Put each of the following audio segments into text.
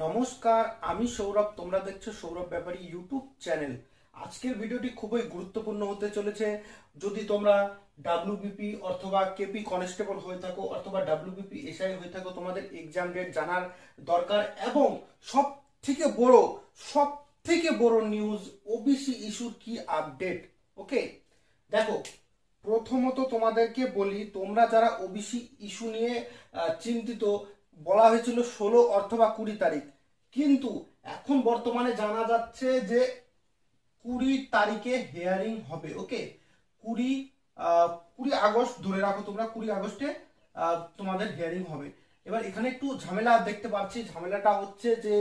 নমস্কার, আমি সৌরভ। তোমরা দেখছো সৌরভ ব্যাপারী ইউটিউব চ্যানেল। আজকের ভিডিওটি খুবই গুরুত্বপূর্ণ হতে চলেছে। যদি তোমরা ডাব্লিউবিপি অথবা কেপি কনস্টেবল হয়ে থাকো অথবা ডাব্লিউবিপি এসআই হয়ে থাকো, তোমাদের এক্সাম ডেট জানার দরকার। এবং সব থেকে বড় নিউজ, ওবিসি ইস্যুর কি আপডেট। ওকে, দেখো, প্রথমত তোমাদেরকে বলি, তোমরা যারা ওবিসি ইস্যু নিয়ে চিন্তিত, বলা হয়েছিল 16 অথবা 20 তারিখ, কিন্তু এখন বর্তমানে জানা যাচ্ছে যে 20 তারিখে হিয়ারিং হবে। ওকে, 20 আগস্ট ধরে রাখো, তোমরা 20 আগস্টে তোমাদের হিয়ারিং হবে। এবার এখানে একটু ঝামেলা দেখতে পাচ্ছি। ঝামেলাটা হচ্ছে যে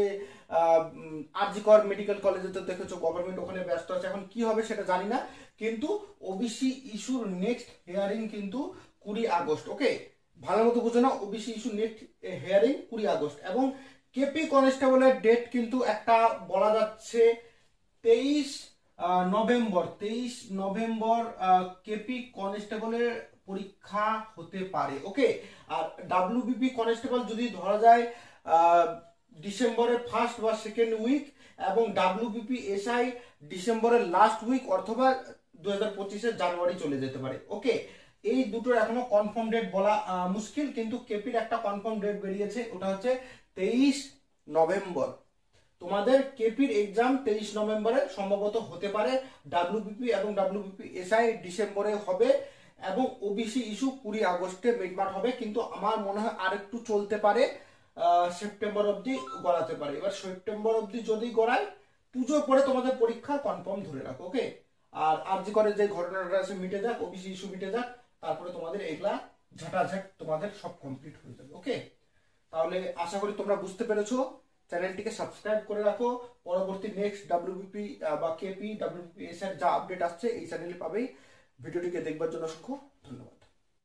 আরজি কর মেডিকেল কলেজে তো দেখেছো, গভর্নমেন্ট ওখানে ব্যস্ত আছে। এখন কি হবে সেটা জানি না, কিন্তু ওবিসি ইস্যুর নেক্সট হিয়ারিং কিন্তু 20 আগস্ট। ওকে, ভালো মতো বুঝো না, OBC issue next hearing 20 August. এবং কেপি কনস্টেবলের ডেট কিন্তু একটা বলা যাচ্ছে 23 নভেম্বর কেপি কনস্টেবলের পরীক্ষা হতে পারে। ওকে, আর ডাব্লিউবিপি কনস্টেবল যদি ধরা যায় ডিসেম্বরের ফার্স্ট বা সেকেন্ড উইক, এবং ডাব্লিউবিপি এসআই ডিসেম্বরের লাস্ট উইক অথবা 2025 জানুয়ারি চলে যেতে পারে। ওকে, এই দুটোর এখনো কনফার্ম ডেট বলা মুশকিল, কিন্তু কেপির একটা কনফার্ম ডেট বেরিয়েছে, ওটা হচ্ছে 23 নভেম্বর। তোমাদের কেপির এক্সাম 23 নভেম্বরে সম্ভবত হতে পারে। ডাব্লিউবিপি এবং ডাব্লিউবিপি এসআই ডিসেম্বরে হবে, এবং ওবিসি ইস্যু 20 আগস্টে মিটমাট হবে। কিন্তু আমার মনে হয় আরেকটু চলতে পারে, সেপ্টেম্বর অবধি গড়াতে পারে। এবার সেপ্টেম্বর অবধি যদি গড়ায়, পুজোর পরে তোমাদের পরীক্ষা কনফার্ম ধরে রাখো। ওকে, আর আরজি করে যে ঘটনাটা আছে মিটে যাক, ওবিসি ইস্যু মিটে যাক, তারপরে তোমাদের এগুলা ঝাঁটাঝাট তোমাদের সব কমপ্লিট হয়ে যাবে। ওকে, তাহলে আশা করি তোমরা বুঝতে পেরেছো। চ্যানেলটিকে সাবস্ক্রাইব করে রাখো। পরবর্তী নেক্সট ডাব্লিউবিপি বা কেপি ডাব্লিউবিপি এস এর যা আপডেট আসছে এই চ্যানেলে পাবেই। ভিডিওটিকে দেখবার জন্য অসংখ্য ধন্যবাদ।